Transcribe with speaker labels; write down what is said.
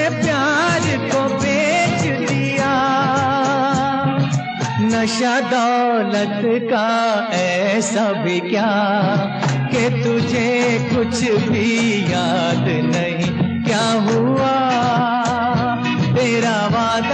Speaker 1: प्यार को बेच दिया। नशा दौलत का ऐसा भी क्या कि तुझे कुछ भी याद नहीं क्या हुआ। तेरा वादा